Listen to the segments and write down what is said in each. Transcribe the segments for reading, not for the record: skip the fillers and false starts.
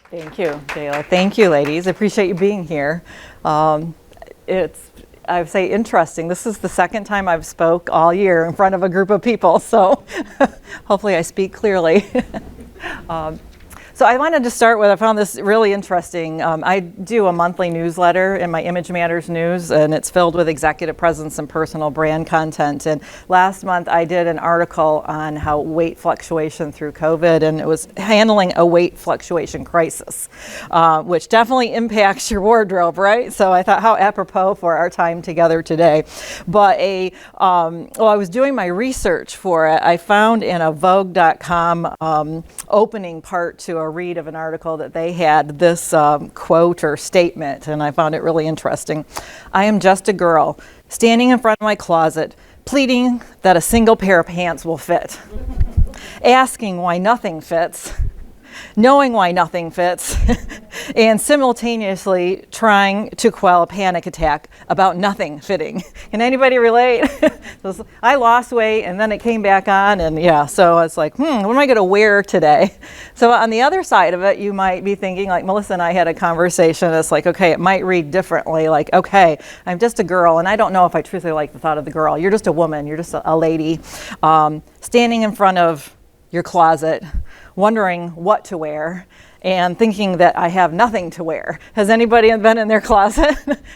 Thank you, Jayla. Thank you, ladies. I appreciate you being here. It's, I would say, interesting. This is the second time I've spoke all year in front of a group of people, so hopefully I speak clearly. So I wanted to start with, I found this really interesting. I do a monthly newsletter in my Image Matters news, and it's filled with executive presence and personal brand content. And last month I did an article on how weight fluctuation through COVID, and it was handling a weight fluctuation crisis, which definitely impacts your wardrobe, right? So I thought how apropos for our time together today. But I was doing my research for it. I found in a Vogue.com opening part to a read of an article that they had this quote or statement, and I found it really interesting. I am just a girl standing in front of my closet, pleading that a single pair of pants will fit, asking why nothing fits, knowing why nothing fits, and simultaneously trying to quell a panic attack about nothing fitting. Can anybody relate? I lost weight and then it came back on, and yeah, so it's like, what am I going to wear today? So on the other side of it, you might be thinking, like Melissa and I had a conversation, it's like, okay, it might read differently, like, okay, I'm just a girl, and I don't know if I truthfully like the thought of the girl. You're just a woman, you're just a lady, standing in front of your closet, wondering what to wear, and thinking that I have nothing to wear. Has anybody been in their closet?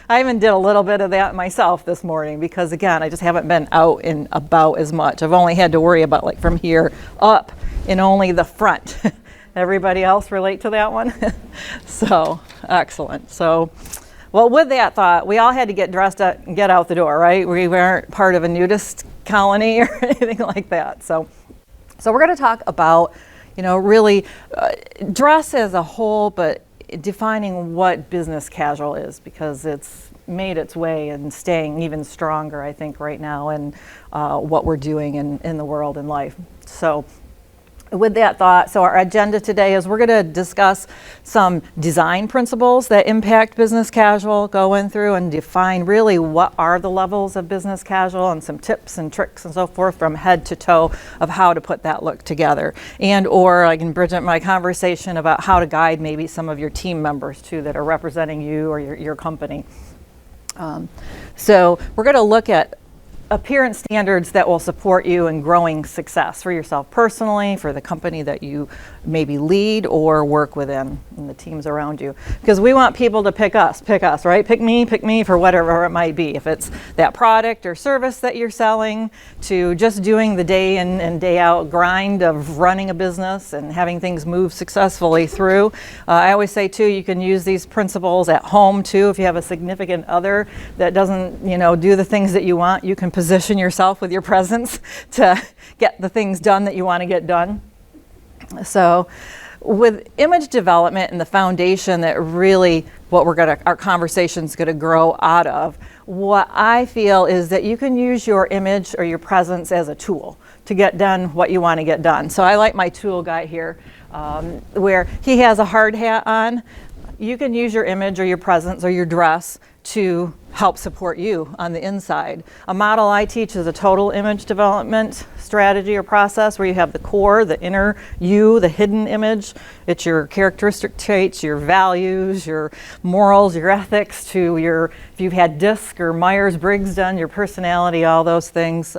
I even did a little bit of that myself this morning because, again, I just haven't been out and about as much. I've only had to worry about like from here up in only the front. Everybody else relate to that one? So, excellent. So, well, with that thought, we all had to get dressed up and get out the door, right? We weren't part of a nudist colony or anything like that. So we're going to talk about really dress as a whole, but defining what business casual is, because it's made its way and staying even stronger, I think, right now in what we're doing in the world and life. So with that thought, so our agenda today is we're going to discuss some design principles that impact business casual, going through and define really what are the levels of business casual and some tips and tricks and so forth from head to toe of how to put that look together. And or I can bridge up my conversation about how to guide maybe some of your team members too that are representing you or your company. So we're going to look at appearance standards that will support you in growing success for yourself personally, for the company that you maybe lead or work within, and the teams around you. Because we want people to pick us, right? Pick me for whatever it might be. If it's that product or service that you're selling, to just doing the day in and day out grind of running a business and having things move successfully through. I always say too, you can use these principles at home too. If you have a significant other that doesn't, do the things that you want, you can position yourself with your presence to get the things done that you want to get done. So with image development and the foundation that really our conversation's going to grow out of, what I feel is that you can use your image or your presence as a tool to get done what you want to get done. So I like my tool guy here, where he has a hard hat on. You can use your image or your presence or your dress to help support you on the inside. A model I teach is a total image development strategy or process where you have the core, the inner you, the hidden image. It's your characteristic traits, your values, your morals, your ethics, to if you've had DISC or Myers-Briggs done, your personality, all those things.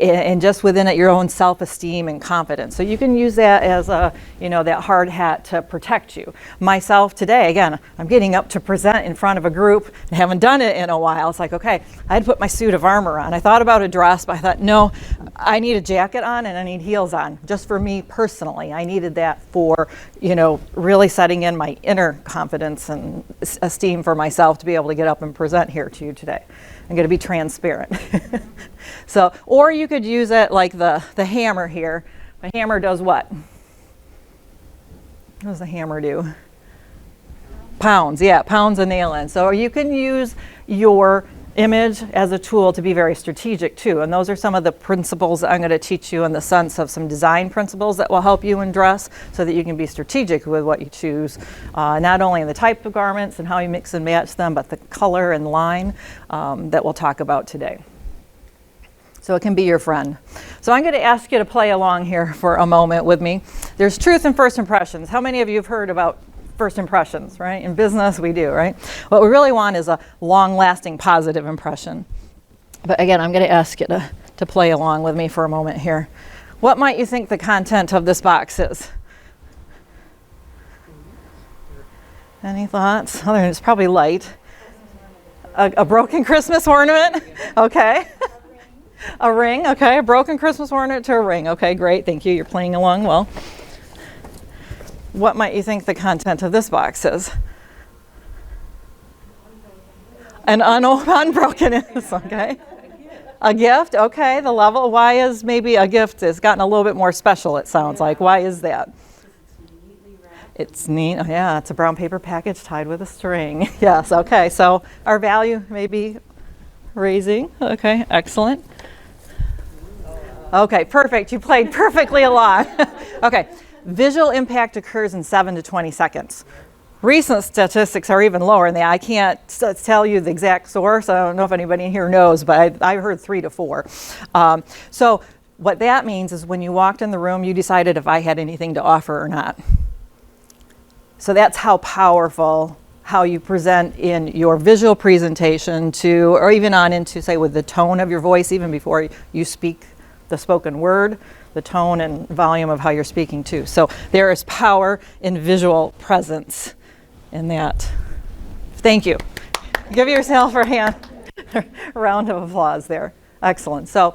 And just within it, your own self-esteem and confidence. So you can use that as that hard hat to protect you. Myself today, again, I'm getting up to present in front of a group and haven't done it in a while. It's like, okay, I had to put my suit of armor on. I thought about a dress, but I thought, no, I need a jacket on and I need heels on. Just for me personally, I needed that for, really setting in my inner confidence and esteem for myself to be able to get up and present here to you today. I'm going to be transparent. So, or you could use it like the hammer here. The hammer does what? What does the hammer do? Pounds, pounds a nail in. So you can use your image as a tool to be very strategic too. And those are some of the principles that I'm going to teach you in the sense of some design principles that will help you in dress so that you can be strategic with what you choose, not only in the type of garments and how you mix and match them, but the color and line that we'll talk about today. So it can be your friend. So I'm going to ask you to play along here for a moment with me. There's truth in first impressions. How many of you have heard about first impressions, right? In business, we do, right? What we really want is a long-lasting positive impression. But again, I'm going to ask you to play along with me for a moment here. What might you think the content of this box is? Any thoughts? Other than it's probably light. A broken Christmas ornament? Okay. A ring, okay. A broken Christmas ornament to a ring. Okay, great. Thank you. You're playing along well. What might you think the content of this box is? An unbroken is, okay. A gift, okay. The level, why is maybe a gift has gotten a little bit more special, it sounds like. Why is that? It's neat. Oh, yeah, it's a brown paper package tied with a string. Yes, okay. So our value may be raising. Okay, excellent. Okay, perfect. You played perfectly along. Okay, visual impact occurs in 7 to 20 seconds. Recent statistics are even lower, and I can't tell you the exact source. I don't know if anybody here knows, but I heard 3 to 4. So what that means is when you walked in the room, you decided if I had anything to offer or not. So that's how powerful how you present in your visual presentation to, or even on into, say, with the tone of your voice, even before you speak the spoken word, the tone and volume of how you're speaking too. So there is power in visual presence in that. Thank you. Give yourself a hand, a round of applause there. Excellent. So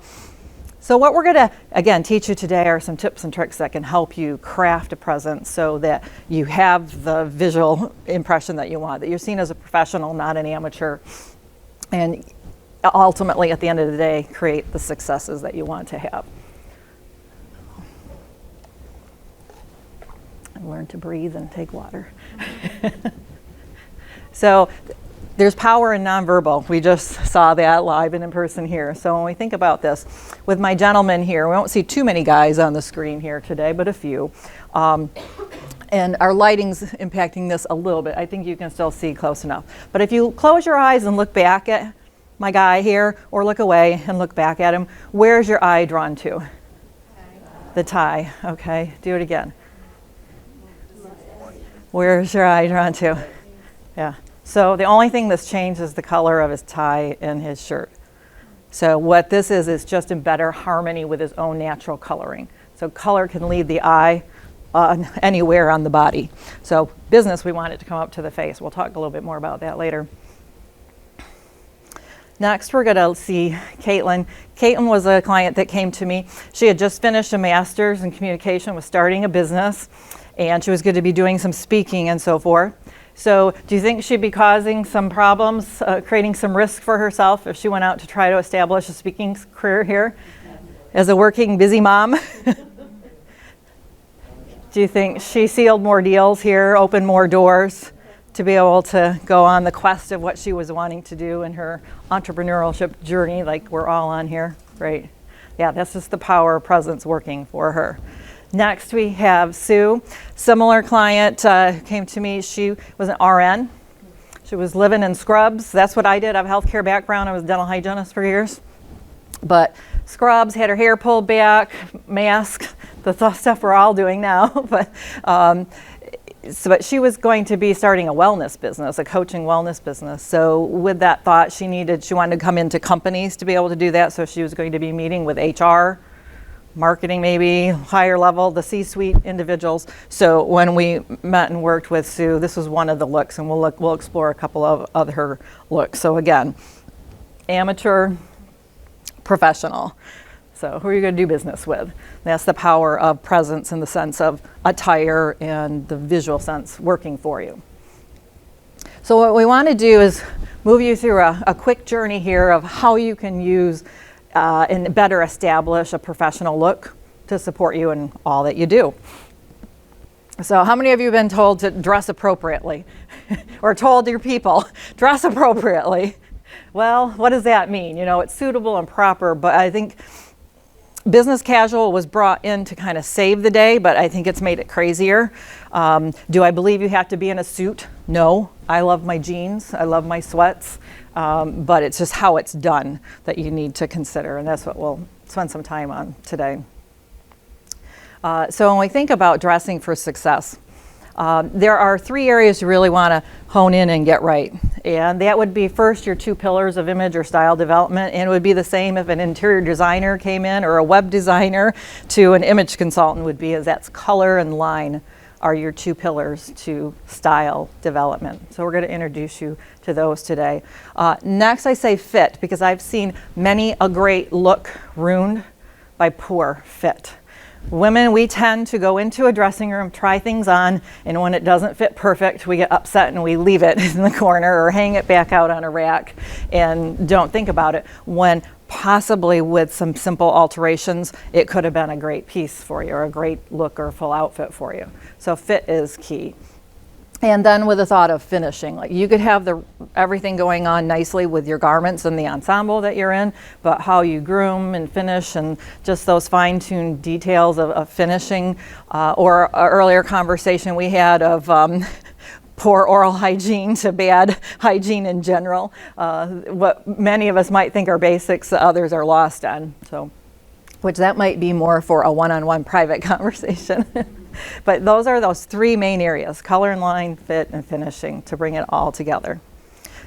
what we're going to, again, teach you today are some tips and tricks that can help you craft a presence so that you have the visual impression that you want, that you're seen as a professional, not an amateur, and ultimately, at the end of the day, create the successes that you want to have. And learn to breathe and take water. So there's power in nonverbal. We just saw that live and in person here. So when we think about this, with my gentleman here, we won't see too many guys on the screen here today, but a few. And our lighting's impacting this a little bit. I think you can still see close enough. But if you close your eyes and look back at my guy here, or look away and look back at him, where's your eye drawn to? The tie. Okay, do it again. Where's your eye drawn to? Yeah. So the only thing that's changed is the color of his tie and his shirt. So what this is just in better harmony with his own natural coloring. So color can lead the eye anywhere on the body. So business, we want it to come up to the face. We'll talk a little bit more about that later. Next, we're going to see Caitlin. Caitlin was a client that came to me. She had just finished a master's in communication, was starting a business, and she was going to be doing some speaking and so forth. So do you think she'd be causing some problems, creating some risk for herself if she went out to try to establish a speaking career here as a working, busy mom? Do you think she sealed more deals here, opened more doors to be able to go on the quest of what she was wanting to do in her entrepreneurship journey like we're all on here? Right. Yeah, that's just the power of presence working for her. Next, we have Sue. Similar client came to me. She was an RN. She was living in scrubs. That's what I did. I have a healthcare background. I was a dental hygienist for years. But scrubs, had her hair pulled back, mask, the stuff we're all doing now. But she was going to be starting a wellness business, a coaching wellness business. So with that thought, she wanted to come into companies to be able to do that. So she was going to be meeting with HR, marketing maybe, higher level, the C-suite individuals. So when we met and worked with Sue, this was one of the looks, and we'll explore a couple of other looks. So again, amateur, professional. So who are you going to do business with? That's the power of presence in the sense of attire and the visual sense working for you. So what we want to do is move you through a quick journey here of how you can use and better establish a professional look to support you in all that you do. So how many of you have been told to dress appropriately or told your people, dress appropriately? Well, what does that mean? You know, it's suitable and proper, but I think business casual was brought in to kind of save the day, but I think it's made it crazier. Do I believe you have to be in a suit? No. I love my jeans. I love my sweats. but it's just how it's done that you need to consider, and that's what we'll spend some time on today. So when we think about dressing for success, there are 3 areas you really want to hone in and get right. And that would be first your 2 pillars of image or style development. And it would be the same if an interior designer came in or a web designer to an image consultant would be, as that's color and line are your 2 pillars to style development. So we're going to introduce you to those today. Next I say fit, because I've seen many a great look ruined by poor fit. Women, we tend to go into a dressing room, try things on, and when it doesn't fit perfect, we get upset and we leave it in the corner or hang it back out on a rack and don't think about it, when possibly with some simple alterations, it could have been a great piece for you or a great look or full outfit for you. So fit is key. And then with the thought of finishing, like you could have everything going on nicely with your garments and the ensemble that you're in, but how you groom and finish and just those fine-tuned details of finishing, or an earlier conversation we had of poor oral hygiene to bad hygiene in general. What many of us might think are basics, others are lost on. So, which that might be more for a one-on-one private conversation. But those are those 3 main areas: color and line, fit, and finishing, to bring it all together.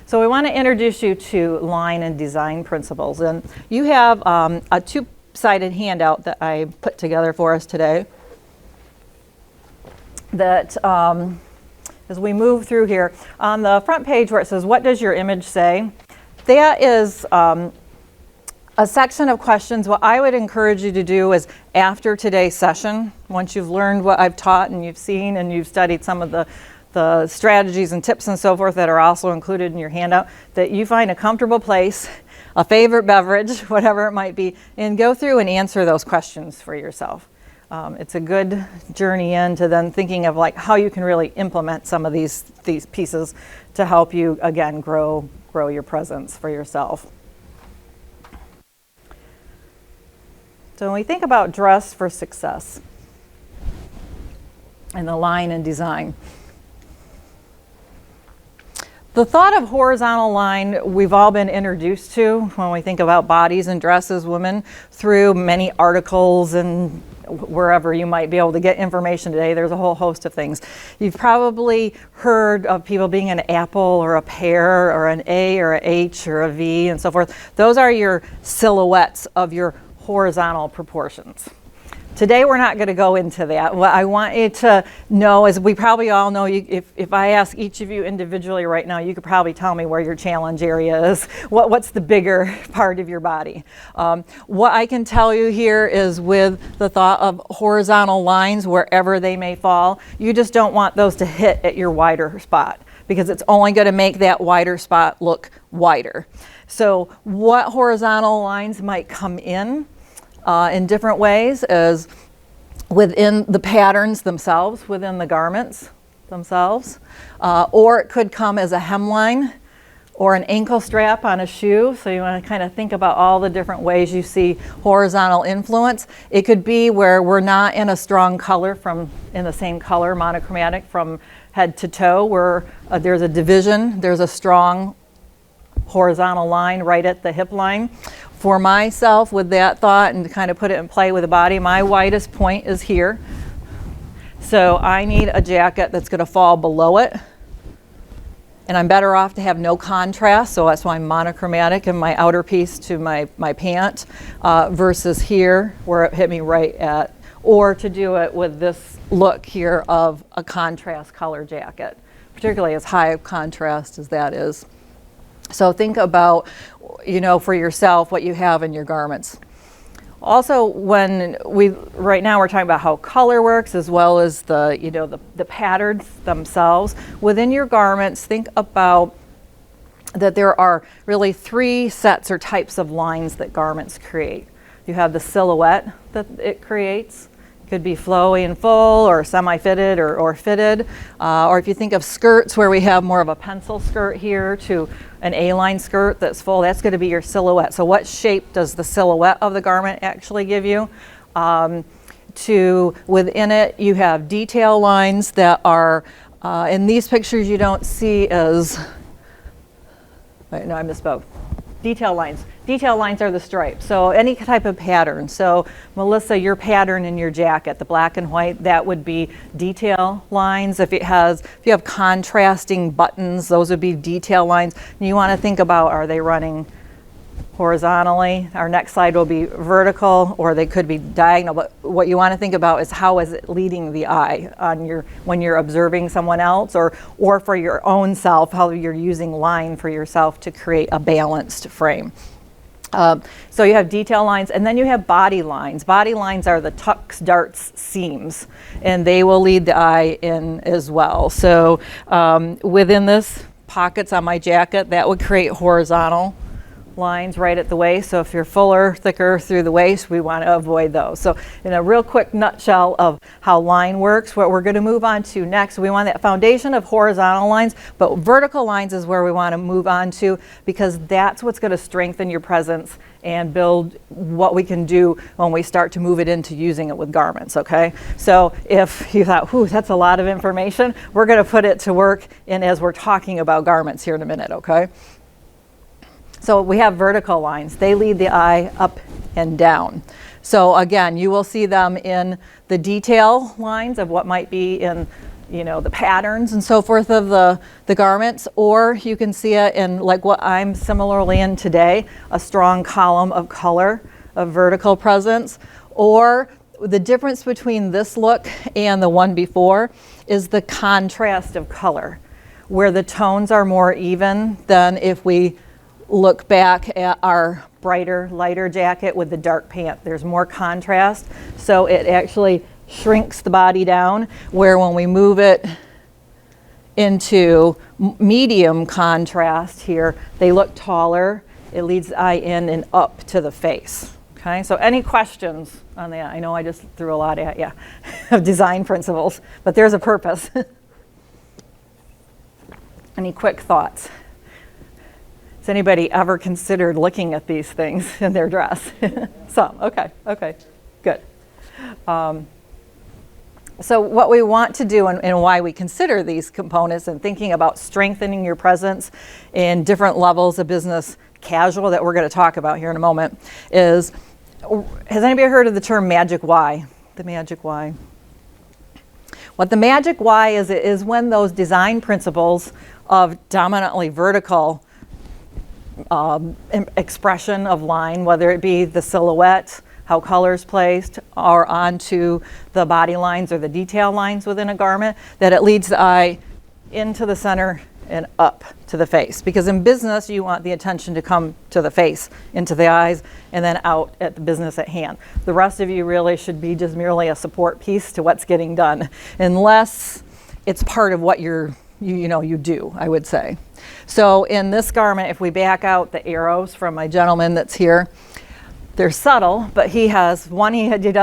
So we want to introduce you to line and design principles. And you have a 2-sided handout that I put together for us today that as we move through here, on the front page where it says, "What does your image say?" that is a section of questions. What I would encourage you to do is, after today's session, once you've learned what I've taught and you've seen and you've studied some of the strategies and tips and so forth that are also included in your handout, that you find a comfortable place, a favorite beverage, whatever it might be, and go through and answer those questions for yourself. It's a good journey into then thinking of like how you can really implement some of these pieces to help you, again, grow your presence for yourself. So when we think about dress for success and the line and design, the thought of horizontal line we've all been introduced to when we think about bodies and dresses, women, through many articles and wherever you might be able to get information today. There's a whole host of things. You've probably heard of people being an apple or a pear or an A or a H or a V and so forth. Those are your silhouettes of your horizontal proportions. Today we're not going to go into that. What I want you to know is, we probably all know, if I ask each of you individually right now, you could probably tell me where your challenge area is. What's the bigger part of your body? What I can tell you here is, with the thought of horizontal lines wherever they may fall, you just don't want those to hit at your wider spot, because it's only going to make that wider spot look wider. So what horizontal lines might come in different ways is within the patterns themselves, within the garments themselves, or it could come as a hemline or an ankle strap on a shoe. So you want to kind of think about all the different ways you see horizontal influence. It could be where we're not in a strong color in the same color, monochromatic from head to toe, where there's a division, there's a strong horizontal line right at the hip line. For myself, with that thought and to kind of put it in play with the body, my widest point is here. So I need a jacket that's going to fall below it. And I'm better off to have no contrast, so that's why I'm monochromatic in my outer piece to my pant, versus here where it hit me right at, or to do it with this look here of a contrast color jacket, particularly as high of contrast as that is. So think about, for yourself, what you have in your garments. Also, right now we're talking about how color works, as well as the patterns themselves. Within your garments, think about that there are really 3 sets or types of lines that garments create. You have the silhouette that it creates. Could be flowy and full, or semi-fitted or fitted. Or if you think of skirts, where we have more of a pencil skirt here to an A-line skirt that's full, that's going to be your silhouette. So what shape does the silhouette of the garment actually give you? Within it, you have detail lines that are, in these pictures you don't see as Wait, no, I misspoke. Detail lines. Detail lines are the stripes. So any type of pattern. So Melissa, your pattern in your jacket, the black and white, that would be detail lines. If you have contrasting buttons, those would be detail lines. And you want to think about, are they running horizontally? Our next slide will be vertical, or they could be diagonal. But what you want to think about is, how is it leading the eye when you're observing someone else, or for your own self, how you're using line for yourself to create a balanced frame. So you have detail lines, and then you have body lines. Body lines are the tucks, darts, seams, and they will lead the eye in as well. So within this, pockets on my jacket, that would create horizontal lines right at the waist. So if you're fuller, thicker through the waist, we want to avoid those. So in a real quick nutshell of how line works, what we're going to move on to next, we want that foundation of horizontal lines, but vertical lines is where we want to move on to, because that's what's going to strengthen your presence and build what we can do when we start to move it into using it with garments, okay? So if you thought, whew, that's a lot of information, we're going to put it to work in as we're talking about garments here in a minute, okay? So we have vertical lines. They lead the eye up and down. So again, you will see them in the detail lines of what might be in, the patterns and so forth of the garments, or you can see it in, like what I'm similarly in today, a strong column of color, of vertical presence. Or the difference between this look and the one before is the contrast of color, where the tones are more even than if we look back at our brighter, lighter jacket with the dark pant. There's more contrast, so it actually shrinks the body down, where when we move it into medium contrast here, they look taller. It leads the eye in and up to the face. Okay, so any questions on that? I know I just threw a lot at you of design principles, but there's a purpose. Any quick thoughts? Has anybody ever considered looking at these things in their dress? Some, okay, good. So what we want to do, and why we consider these components and thinking about strengthening your presence in different levels of business casual that we're going to talk about here in a moment, is, has anybody heard of the term magic why? The magic why. What the magic why is when those design principles of dominantly vertical expression of line, whether it be the silhouette, how color's placed, or onto the body lines or the detail lines within a garment, that it leads the eye into the center and up to the face. Because in business, you want the attention to come to the face, into the eyes, and then out at the business at hand. The rest of you really should be just merely a support piece to what's getting done, unless it's part of what you do, I would say. So in this garment, if we back out the arrows from my gentleman that's here, they're subtle, but he does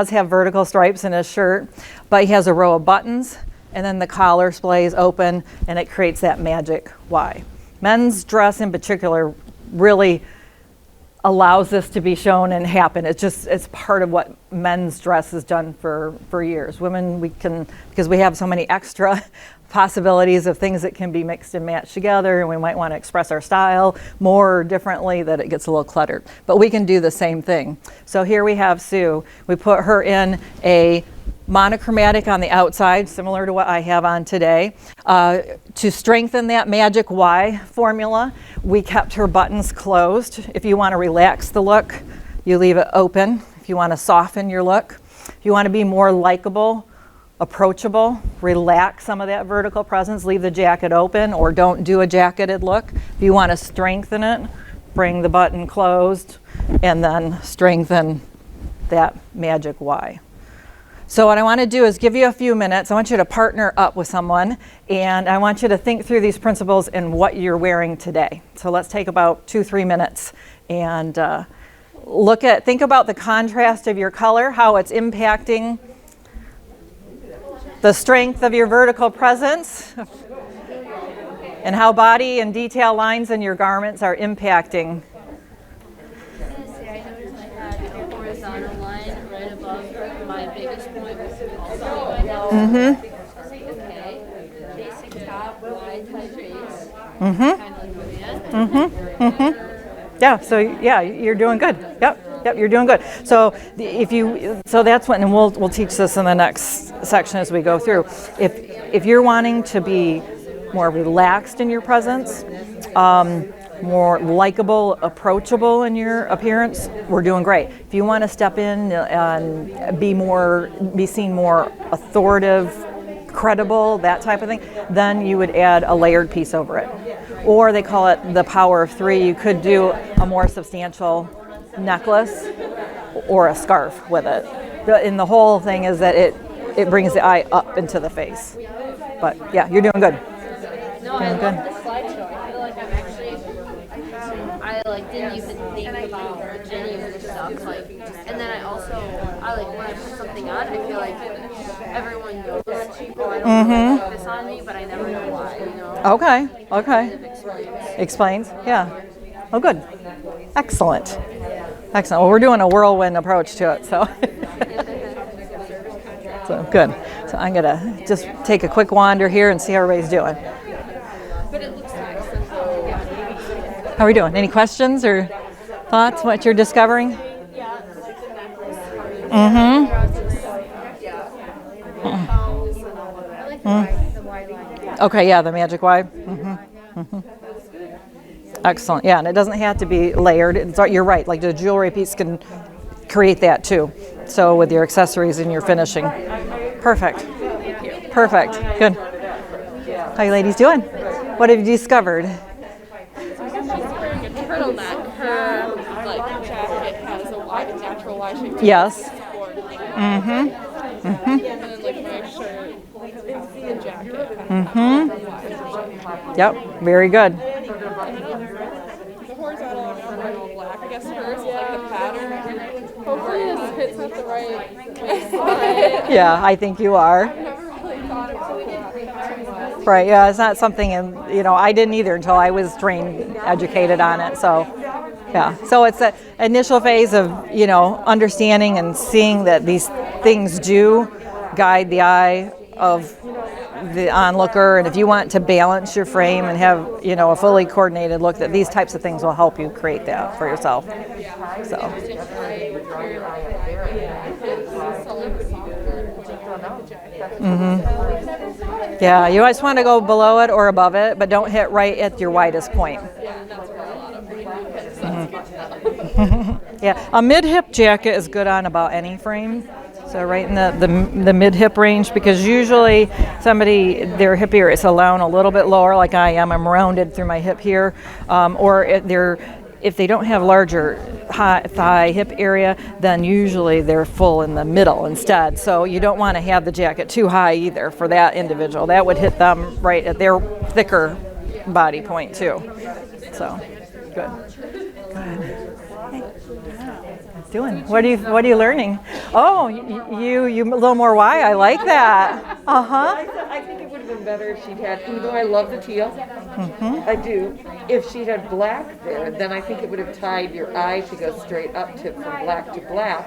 have vertical stripes in his shirt, but he has a row of buttons, and then the collar splays open, and it creates that magic Y. Men's dress in particular really allows this to be shown and happen. It's part of what men's dress has done for years. Women, because we have so many extra possibilities of things that can be mixed and matched together, and we might want to express our style more differently, that it gets a little cluttered. But we can do the same thing. So here we have Sue. We put her in a monochromatic on the outside, similar to what I have on today. To strengthen that magic Y formula, we kept her buttons closed. If you want to relax the look, you leave it open. If you want to soften your look, if you want to be more likable, approachable, relax some of that vertical presence, leave the jacket open, or don't do a jacketed look. If you want to strengthen it, bring the button closed, and then strengthen that magic Y. So what I want to do is give you a few minutes. I want you to partner up with someone, and I want you to think through these principles and what you're wearing today. So let's take about 2-3 minutes and think about the contrast of your color, how it's impacting the strength of your vertical presence, and how body and detail lines in your garments are impacting. I noticed I had a horizontal line right above my biggest point. Okay. Basic top, wide tight waist. Kind of like what Yeah, so yeah, you're doing good. Yep, you're doing good. So so that's what, and we'll teach this in the next section as we go through. If you're wanting to be more relaxed in your presence, more likable, approachable in your appearance, we're doing great. If you want to step in and be seen more authoritative, credible, that type of thing, then you would add a layered piece over it. Or they call it the power of three. You could do a more substantial necklace or a scarf with it. And the whole thing is that it brings the eye up into the face. But yeah, you're doing good. No, I love the slideshow. I feel like I'm actually, didn't even think about the genuine stuff. And then when I put something on, I feel like everyone knows, oh, I don't put this on me, but I never know why, you know? Okay. Kind of Explains, yeah. Oh, good. Excellent. Well, we're doing a whirlwind approach to it, so. So good. So I'm gonna just take a quick wander here and see how everybody's doing. But it looks nice. How are we doing? Any questions or thoughts? What you're discovering? Yeah, like the necklace. I like the wide line. Okay, yeah, the magic wide. Excellent. Yeah, and it doesn't have to be layered. You're right. Like the jewelry piece can create that too. So with your accessories and your finishing. Perfect. Good. How you ladies doing? What have you discovered? She's wearing a turtleneck. Her jacket has a natural Y-shaped. Yes. And then my shirt, the jacket. Yep. Very good. The horizontal and all black. I guess hers is like the pattern. Hopefully this hits at the right waistline. Yeah, I think you are. I've never really thought about that too much. Right. Yeah, it's not something, I didn't either until I was trained, educated on it. So, yeah. So it's an initial phase of, understanding and seeing that these things do guide the eye of the onlooker, and if you want to balance your frame and have a fully coordinated look, that these types of things will help you create that for yourself. So yeah, you always want to go below it or above it, but don't hit right at your widest point. Yeah, a mid-hip jacket is good on about any frame. So right in the mid-hip range, because usually their hip area is allowed a little bit lower, like I am. I'm rounded through my hip here. Or if they don't have larger thigh hip area, then usually they're full in the middle instead. So you don't want to have the jacket too high either for that individual. That would hit them right at their thicker body point too. So good. Doing? What are you learning? Oh, you a little more why? I like that. I think it would have been better if she'd had, even though I love the teal, I do. If she had black there, then I think it would have tied your eye to go straight up from black to black,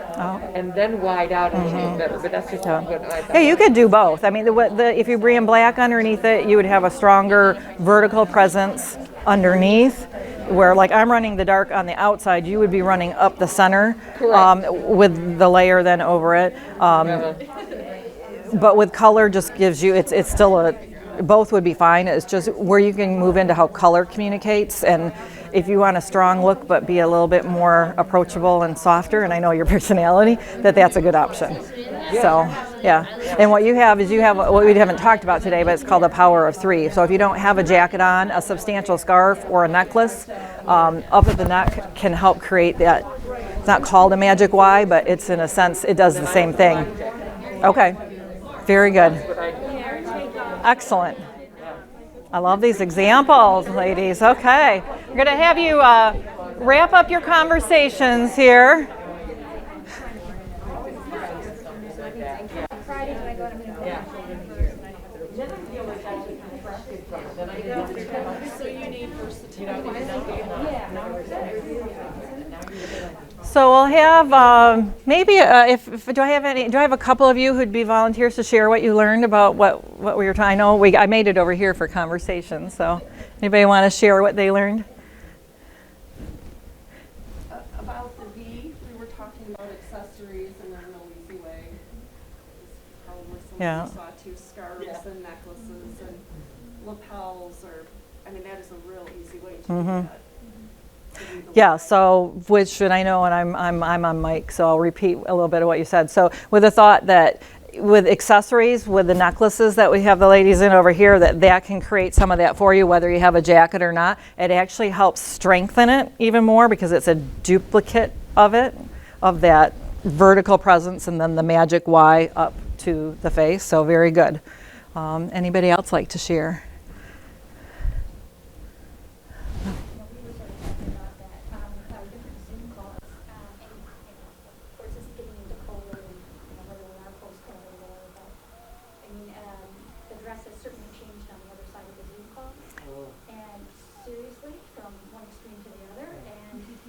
and then wide out a little better. But that's just what I thought. Yeah, you could do both. I mean, if you bring black underneath it, you would have a stronger vertical presence underneath. Where like I'm running the dark on the outside, you would be running up the center with the layer then over it. But with color just gives you, it's still both would be fine. It's just where you can move into how color communicates, and if you want a strong look but be a little bit more approachable and softer, and I know your personality, that's a good option. So yeah, and what you have is what we haven't talked about today, but it's called the power of three. So if you don't have a jacket on, a substantial scarf or a necklace up at the neck can help create that. It's not called a magic Y, but it's in a sense it does the same thing. Okay, very good. Excellent. I love these examples, ladies. Okay, we're going to have you wrap up your conversations here. So we'll have maybe do I have a couple of you who'd be volunteers to share what you learned about what we were trying. I know I made it over here for conversation. So Anybody want to share what they learned? About the V, we were talking about accessories in a real easy way. Just probably some Yeah. you saw too, scarves and necklaces and lapels, or I mean that is a real easy way to do that. Yeah, so which, and I know, and I'm on mic, so I'll repeat a little bit of what you said. So with the thought that with accessories, with the necklaces that we have the ladies in over here, that can create some of that for you, whether you have a jacket or not. It actually helps strengthen it even more because it's a duplicate of it, of that vertical presence, and then the magic Y up to the face. So very good. Anybody else like to share?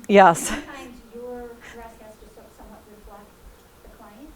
Yes. Sometimes your dress has to somewhat reflect the client.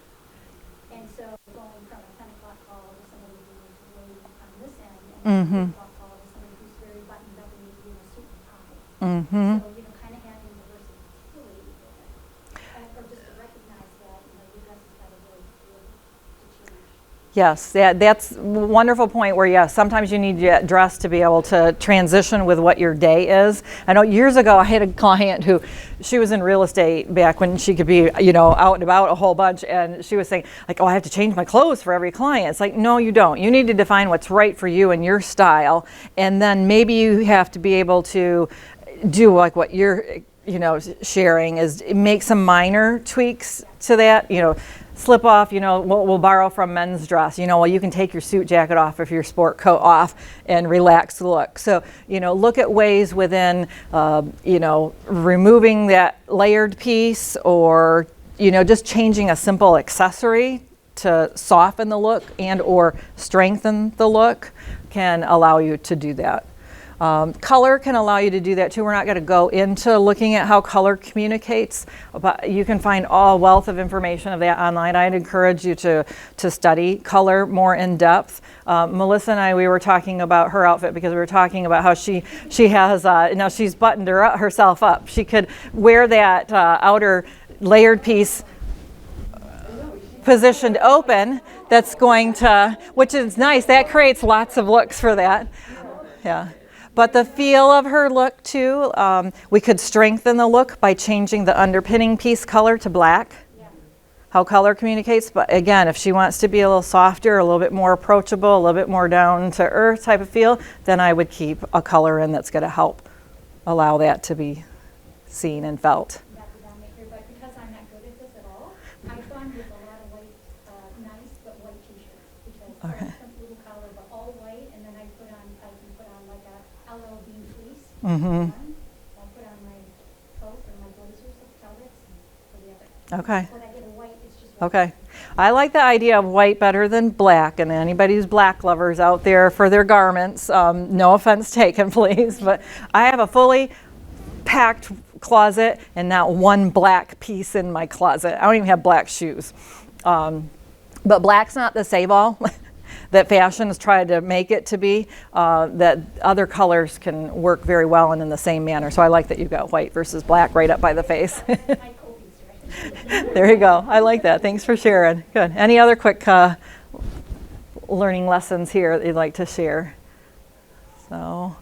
And so going from a 10 o'clock call to somebody who's way on this end, and a 3 o'clock call to somebody who's very buttoned up and maybe in a suit and tie. So, kind of having the versatility with it. Or just to recognize that, your dress has got a really good to change. Yes, that's a wonderful point where, yes, sometimes you need your dress to be able to transition with what your day is. I know years ago I had a client who, she was in real estate back when she could be, out and about a whole bunch, and she was saying, like, oh, I have to change my clothes for every client. It's like, no, you don't. You need to define what's right for you and your style, and then maybe you have to be able to do like what you're, sharing is make some minor tweaks to that, slip off, we'll borrow from men's dress. You can take your suit jacket off if your sport coat off and relax the look. So, look at ways within, removing that layered piece or, just changing a simple accessory to soften the look and or strengthen the look can allow you to do that. Color can allow you to do that too. We're not going to go into looking at how color communicates, but you can find all wealth of information of that online. I'd encourage you to study color more in depth. Melissa and I, we were talking about her outfit because we were talking about how she has, now she's buttoned herself up. She could wear that outer layered piece positioned open. That's going to, which is nice. That creates lots of looks for that. Yeah. But the feel of her look too, we could strengthen the look by changing the underpinning piece color to black. Yeah. How color communicates. But again, if she wants to be a little softer, a little bit more approachable, a little bit more down to earth type of feel, then I would keep a color in that's going to help allow that to be seen and felt. That would make her, but because I'm not good at this at all, I've gone with a lot of white, nice but white t-shirts. Because Okay. little collar, but all white, and then I can put on like a LL Bean fleece. Mm-hmm. I'll put on my coat or my blazers with velvets for the other. Okay. When I get a white, it's just white. Okay. I like the idea of white better than black, and anybody who's black lovers out there for their garments, no offense taken, please, but I have a fully packed closet and not one black piece in my closet. I don't even have black shoes. But black's not the save-all that fashion has tried to make it to be, that other colors can work very well and in the same manner. So I like that you got white versus black right up by the face. There you go. I like that. Thanks for sharing. Good. Any other quick learning lessons here that you'd like to share? So,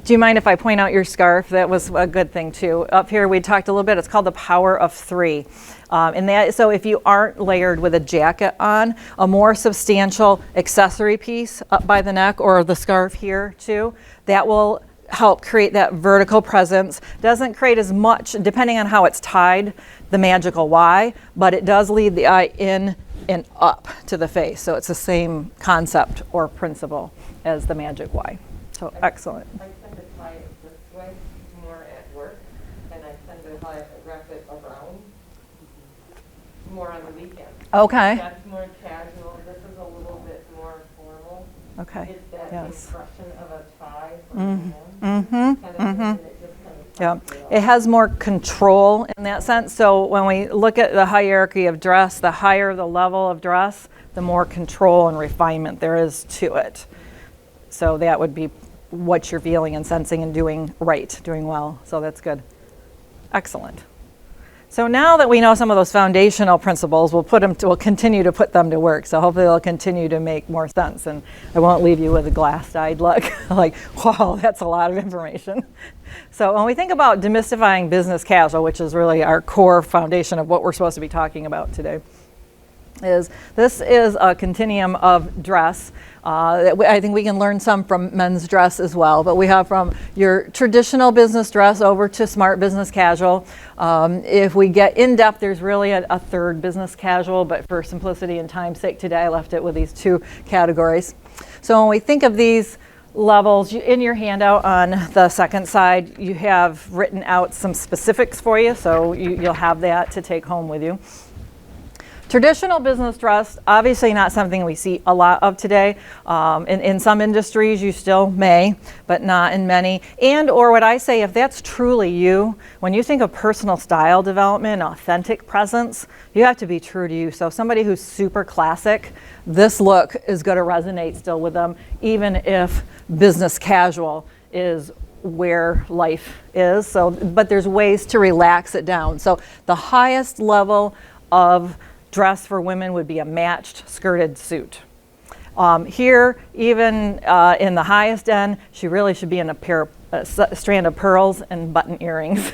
do you mind if I point out your scarf? That was a good thing too. Up here we talked a little bit. It's called the power of 3. And that, so if you aren't layered with a jacket on, a more substantial accessory piece up by the neck or the scarf here too, that will help create that vertical presence. Doesn't create as much, depending on how it's tied, the magical Y, but it does lead the eye in and up to the face. So it's the same concept or principle as the magic Y. So excellent. I tend to tie it this way more at work, and I tend to wrap it around more on the weekend. Okay. That's more casual. This is a little bit more formal. Okay. It's that Yes. impression of a tie for Mm-hmm. men. Mm-hmm. Kind of, Mm-hmm. and it just kind of Yeah, pops it has more control in that sense. So when we look at the hierarchy of dress, the higher the level of dress, the more control and refinement there is to it. So that would be what you're feeling and sensing and doing right, doing well. So that's good. Excellent. So now that we know some of those foundational principles, we'll continue to put them to work. So hopefully they'll continue to make more sense, and I won't leave you with a glass-eyed look like, wow, that's a lot of information. So when we think about demystifying business casual, which is really our core foundation of what we're supposed to be talking about today, this is a continuum of dress. I think we can learn some from men's dress as well, but we have from your traditional business dress over to smart business casual. If we get in depth, there's really a third, business casual, but for simplicity and time's sake today, I left it with these two categories. So when we think of these levels, in your handout on the second side, you have written out some specifics for you, so you'll have that to take home with you. Traditional business dress, obviously not something we see a lot of today. In some industries you still may, but not in many. And or what I say, if that's truly you, when you think of personal style development, authentic presence, you have to be true to you. So somebody who's super classic, this look is going to resonate still with them, even if business casual is where life is. So, but there's ways to relax it down. So the highest level of dress for women would be a matched skirted suit. Here, even in the highest end, she really should be in a strand of pearls and button earrings,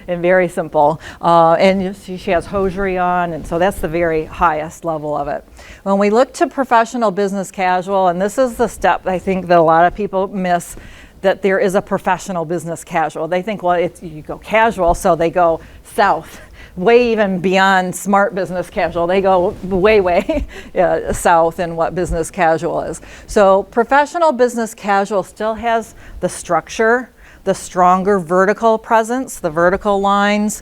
and very simple. And you see she has hosiery on, and so that's the very highest level of it. When we look to professional business casual, and this is the step I think that a lot of people miss, that there is a professional business casual. They think, well, you go casual, so they go south. Way even beyond smart business casual. They go way south in what business casual is. So professional business casual still has the structure, the stronger vertical presence, the vertical lines,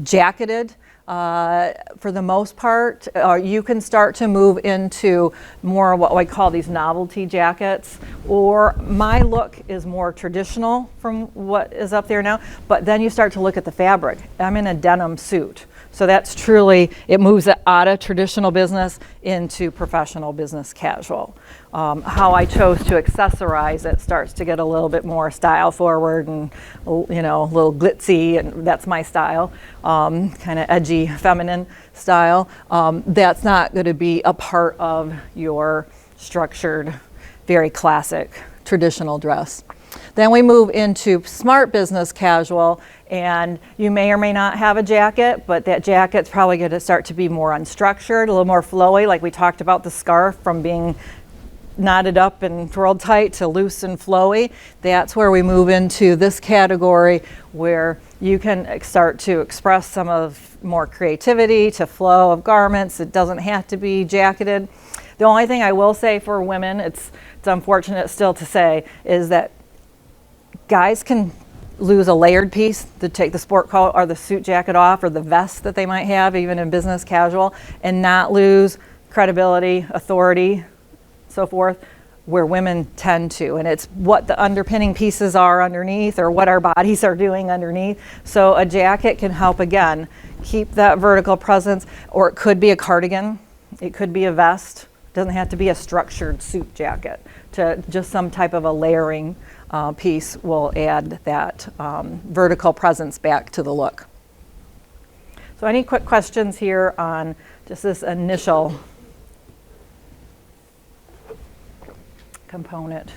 jacketed. For the most part, you can start to move into more what I call these novelty jackets, or my look is more traditional from what is up there now, but then you start to look at the fabric. I'm in a denim suit. So that's truly, it moves it out of traditional business into professional business casual. How I chose to accessorize it starts to get a little bit more style forward and, a little glitzy, and that's my style, kind of edgy, feminine style. That's not going to be a part of your structured, very classic, traditional dress. Then we move into smart business casual, and you may or may not have a jacket, but that jacket's probably going to start to be more unstructured, a little more flowy, like we talked about the scarf, from being knotted up and twirled tight to loose and flowy. That's where we move into this category where you can start to express some of more creativity to flow of garments. It doesn't have to be jacketed. The only thing I will say for women, it's unfortunate still to say, is that guys can lose a layered piece to take the sport coat or the suit jacket off, or the vest that they might have even in business casual, and not lose credibility, authority, so forth, where women tend to. And it's what the underpinning pieces are underneath, or what our bodies are doing underneath. So a jacket can help, again, keep that vertical presence, or it could be a cardigan, it could be a vest. It doesn't have to be a structured suit jacket. To just some type of a layering piece will add that vertical presence back to the look. So any quick questions here on just this initial component?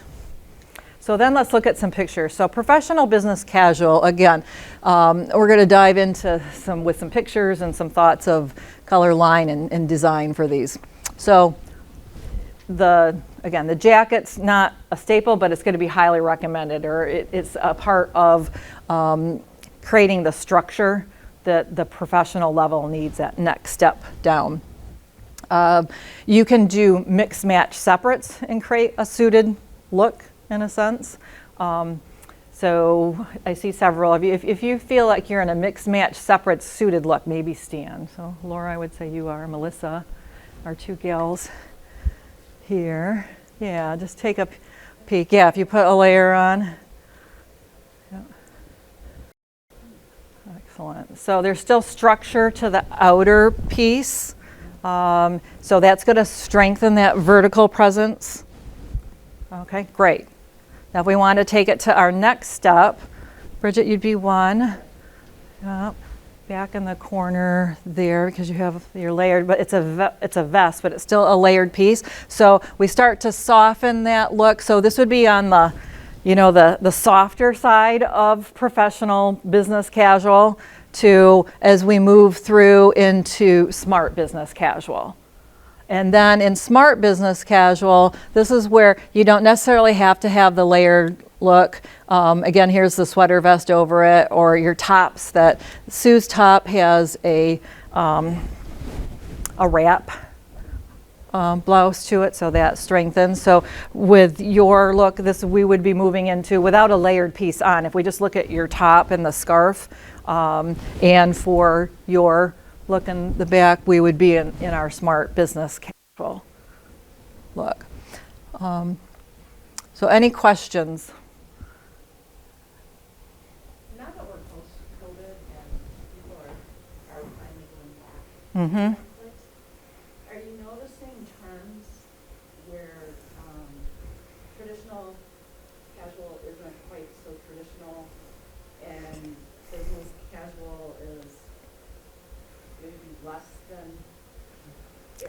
So then let's look at some pictures. So professional business casual, again, we're going to dive into with some pictures and some thoughts of color, line, and design for these. So the jacket's not a staple, but it's going to be highly recommended, or it's a part of creating the structure that the professional level needs that next step down. You can do mix match separates and create a suited look in a sense. So I see several of you. If you feel like you're in a mix match separate suited look, maybe stand. So Laura, I would say you are. Melissa, our two gals here. Yeah, just take a peek. Yeah, if you put a layer on. Yep. Excellent. So there's still structure to the outer piece. So that's going to strengthen that vertical presence. Okay, great. Now if we want to take it to our next step, Bridget, you'd be 1. Yep. Back in the corner there because you have your layered, but it's a vest, but it's still a layered piece. So we start to soften that look. So this would be on the, you know, the softer side of professional business casual to as we move through into smart business casual. And then in smart business casual, this is where you don't necessarily have to have the layered look. Again, here's the sweater vest over it, or your tops. That Sue's top has a wrap blouse to it, so that strengthens. So with your look, this we would be moving into without a layered piece on. If we just look at your top and the scarf, and for your look in the back, we would be in our smart business casual look. So any questions? Now that we're post-COVID and people are finally going back, Mm-hmm. are you noticing trends where traditional casual isn't quite so traditional and business casual is maybe less than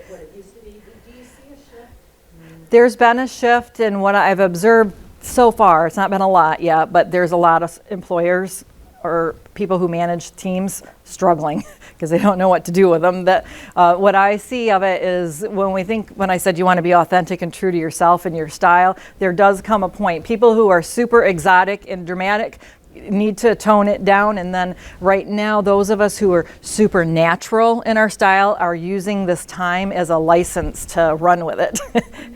what it used to be? Do you see a shift? There's been a shift in what I've observed so far. It's not been a lot yet, but there's a lot of employers or people who manage teams struggling because they don't know what to do with them. That what I see of it is when I said you want to be authentic and true to yourself and your style, there does come a point. People who are super exotic and dramatic need to tone it down, and then right now those of us who are super natural in our style are using this time as a license to run with it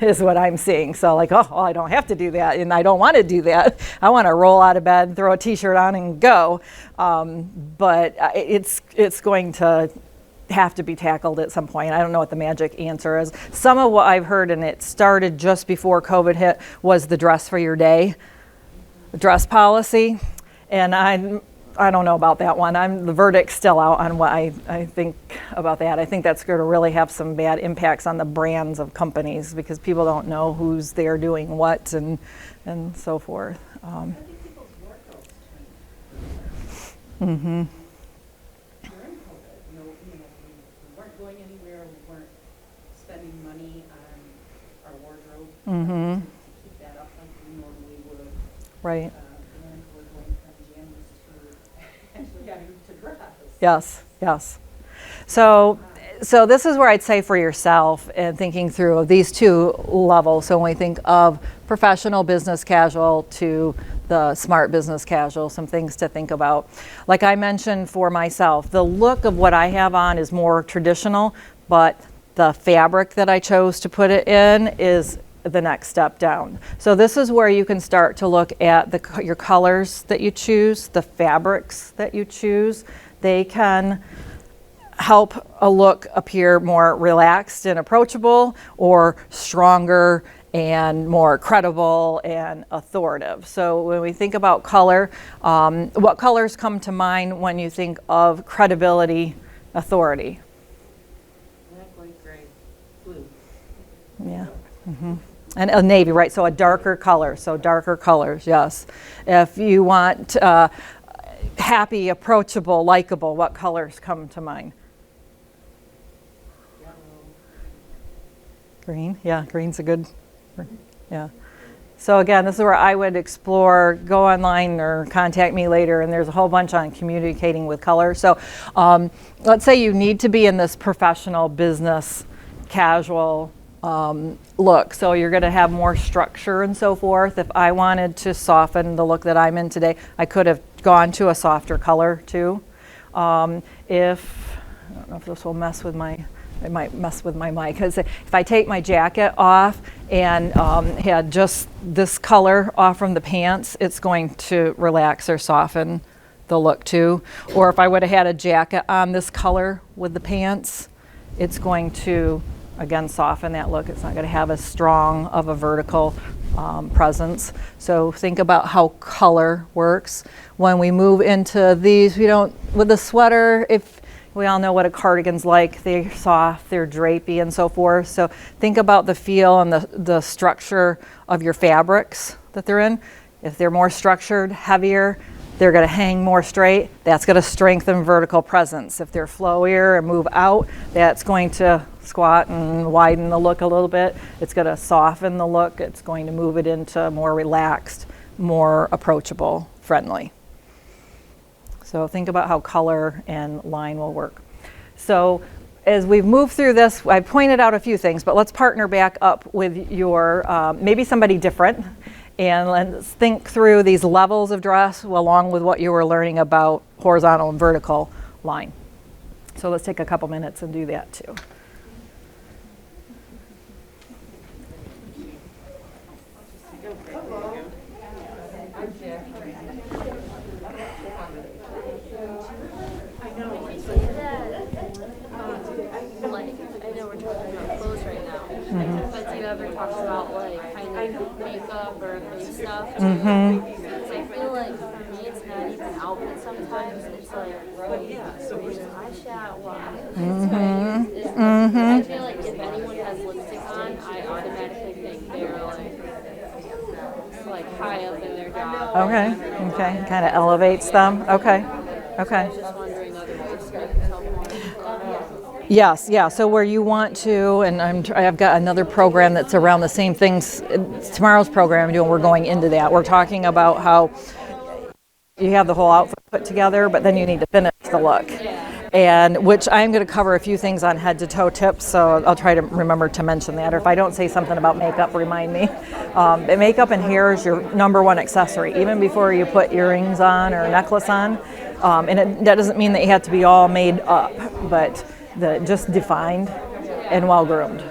is what I'm seeing. So like, oh, I don't have to do that, and I don't want to do that. I want to roll out of bed, throw a t-shirt on and go, but it's going to have to be tackled at some point. I don't know what the magic answer is. Some of what I've heard, and it started just before COVID hit, was the dress for your day, dress policy. And I don't know about that one. The verdict's still out on what I think about that. I think that's going to really have some bad impacts on the brands of companies because people don't know who's there doing what and so forth. I think people's wardrobes changed. Mm-hmm. During COVID, we weren't going anywhere. We weren't spending money on our wardrobe Mm-hmm. to keep that up like we normally would. Right. And we're going from jammies to actually having to dress. Yes, yes. So this is where I'd say for yourself and thinking through these two levels. So when we think of professional business casual to the smart business casual, some things to think about. Like I mentioned for myself, the look of what I have on is more traditional, but the fabric that I chose to put it in is the next step down. So this is where you can start to look at your colors that you choose, the fabrics that you choose. They can help a look appear more relaxed and approachable, or stronger and more credible and authoritative. So when we think about color, what colors come to mind when you think of credibility, authority? Black, white, gray, blue. Yeah. Mm-hmm. And a navy, right? So a darker color. So darker colors, yes. If you want happy, approachable, likable, what colors come to mind? Yellow. Green, yeah, green's a good, yeah. So again, this is where I would explore, go online or contact me later, and there's a whole bunch on communicating with color. So let's say you need to be in this professional business casual look. So you're going to have more structure and so forth. If I wanted to soften the look that I'm in today, I could have gone to a softer color too. I don't know if this will mess with it might mess with my mic, because if I take my jacket off and had just this color off from the pants, it's going to relax or soften the look too. Or if I would have had a jacket on this color with the pants, it's going to, again, soften that look. It's not going to have as strong of a vertical presence. So think about how color works. When we move into these, with the sweater, if we all know what a cardigan's like, they're soft, they're drapey and so forth. So think about the feel and the structure of your fabrics that they're in. If they're more structured, heavier, they're going to hang more straight. That's going to strengthen vertical presence. If they're flowier and move out, that's going to squat and widen the look a little bit. It's going to soften the look. It's going to move it into more relaxed, more approachable, friendly. So think about how color and line will work. So as we've moved through this, I pointed out a few things, but let's partner back up with your, maybe somebody different, and let's think through these levels of dress along with what you were learning about horizontal and vertical line. So let's take a couple minutes and do that too. Like, I know we're talking about clothes right now, but do you ever talk about like kind of makeup or face stuff? Because I feel like for me it's not even outfit sometimes. It's like, where's eyeshadow? Why? I feel like if anyone has lipstick on, I automatically think they're like high up in their job. Okay, kind of elevates them. Okay. I was just wondering other ways to make it help. Yes, yeah. So where you want to, and I've got another program that's around the same things. Tomorrow's program I'm doing, we're going into that. We're talking about how you have the whole outfit put together, but then you need to finish the look. And which I'm going to cover a few things on head to toe tips, so I'll try to remember to mention that. Or if I don't say something about makeup, remind me. Makeup and hair is your number one accessory, even before you put earrings on or a necklace on. That doesn't mean that you have to be all made up, but just defined and well groomed.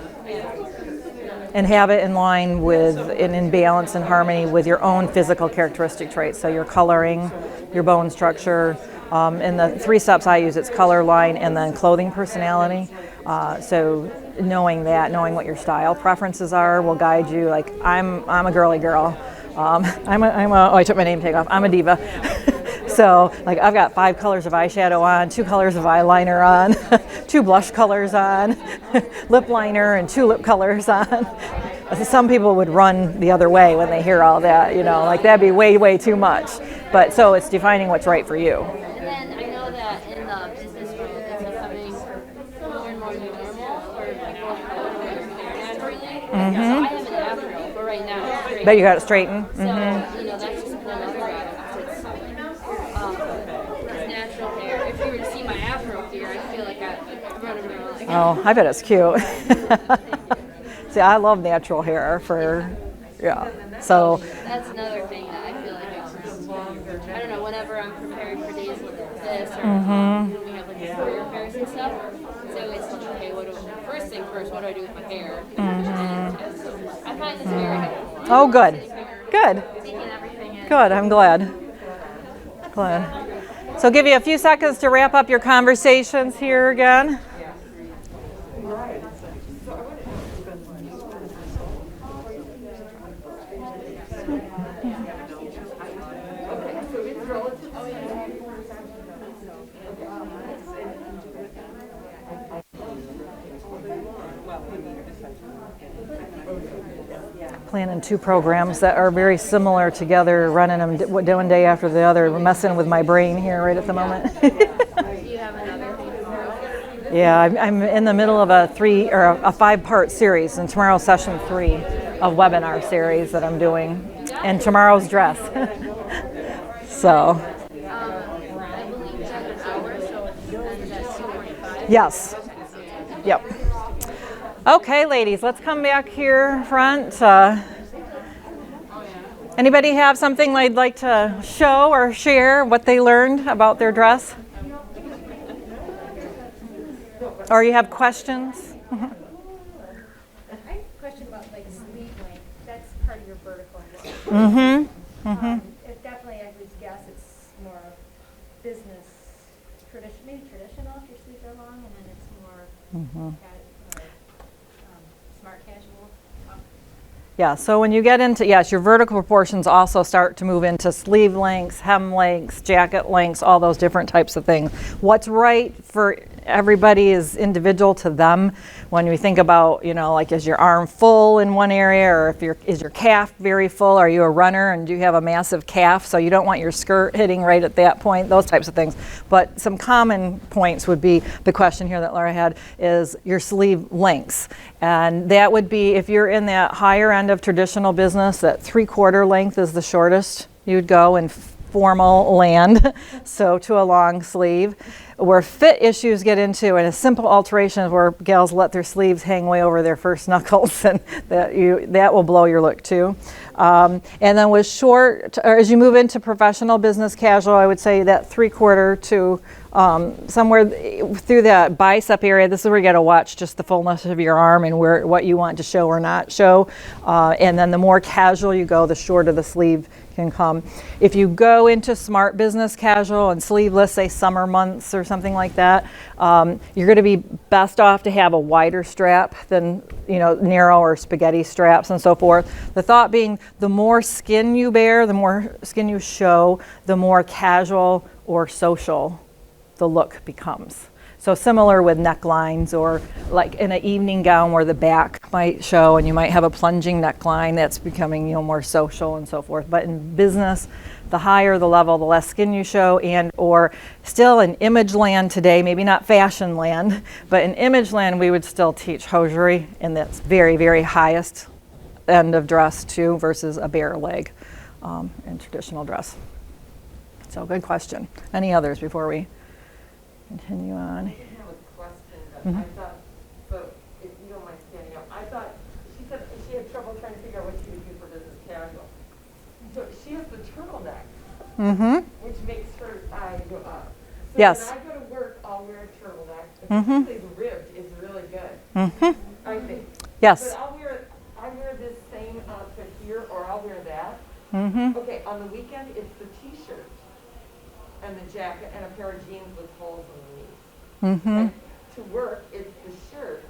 And have it in line with, and in balance and harmony with your own physical characteristic traits. So your coloring, your bone structure, and the 3 steps I use, it's color, line, and then clothing personality. So knowing what your style preferences are will guide you. Like I'm a girly girl. I took my name tag off. I'm a diva. So like I've got 5 colors of eyeshadow on, 2 colors of eyeliner on, 2 blush colors on, lip liner and 2 lip colors on. Some people would run the other way when they hear all that, like that'd be way, way too much. But so it's defining what's right for you. And then I know that in the business world, it's becoming more and more normal for people to wear their hair naturally. So I have an afro, but right now it's straight. But you got it straightened. So, that's just another route. It's natural hair. If you were to see my afro here, I feel like I'm running around like... Oh, I bet it's cute. See, I love natural hair So That's another thing that I feel like I don't know, whenever I'm preparing for days like this, or we have like career fairs and stuff, it's always like, okay, what do I do with my hair? I find this very helpful. Oh, good. Taking everything in. Good, I'm glad. So give you a few seconds to wrap up your conversations here again. Planning 2 programs that are very similar together, running them one day after the other, messing with my brain here right at the moment. Do you have another thing? Yeah, I'm in the middle of a 5-part series, and tomorrow's session 3 of webinar series that I'm doing, and tomorrow's dress. So. I believe it's an hour, so it's at 2:45. Yes. Yep. Okay, ladies, let's come back here front. Anybody have something they'd like to show or share what they learned about their dress? Or you have questions? I have a question about like sleeve length. That's part of your vertical look. It definitely, I would guess it's more business, maybe traditional if your sleeves are long, and then it's more smart casual. Yeah, so when you get into, yes, your vertical proportions also start to move into sleeve lengths, hem lengths, jacket lengths, all those different types of things. What's right for everybody is individual to them. When we think about, like, is your arm full in one area, or is your calf very full? Are you a runner and do you have a massive calf, so you don't want your skirt hitting right at that point? Those types of things. But some common points would be the question here that Laura had is your sleeve lengths. And that would be, if you're in that higher end of traditional business, that 3/4 length is the shortest you'd go in formal land, so to a long sleeve. Where fit issues get into, and a simple alteration is where gals let their sleeves hang way over their first knuckles, and that will blow your look too. And then with short, or as you move into professional business casual, I would say that 3/4 to somewhere through that bicep area. This is where you got to watch just the fullness of your arm and what you want to show or not show. And then the more casual you go, the shorter the sleeve can come. If you go into smart business casual and sleeveless, say summer months or something like that, you're going to be best off to have a wider strap than narrow or spaghetti straps and so forth. The thought being, the more skin you bear, the more skin you show, the more casual or social the look becomes. So similar with necklines, or like in an evening gown where the back might show and you might have a plunging neckline, that's becoming more social and so forth. But in business, the higher the level, the less skin you show, and or still in image land today, maybe not fashion land, but in image land we would still teach hosiery, and that's very, very highest end of dress too, versus a bare leg in traditional dress. So good question. Any others before we continue on? I have a question that I thought, so if you don't mind standing up, I thought, she said she had trouble trying to figure out what she would do for business casual. So she has the turtleneck, which makes her eye go up. So Yes. when I go to work, I'll wear a turtleneck, particularly the ribbed is really good, I think. Yes. But I wear this same outfit here, or I'll wear that. Okay, on the weekend, it's the t-shirt and the jacket and a pair of jeans with holes in the knees. And to work, it's the shirt,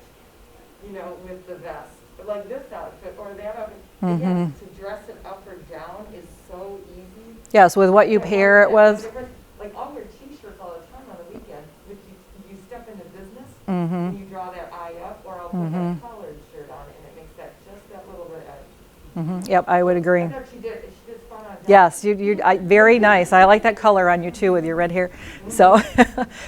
with the vest, like this outfit or that outfit. Again, to dress it up or down is so easy. Yes, with what you pair it with. Like I'll wear t-shirts all the time on the weekend. If you step into business and you draw that eye up, or I'll put that collared shirt on and it makes that just that little bit edge. Yep, I would agree. I thought she did fun on that. Yes, very nice. I like that color on you too with your red hair. So,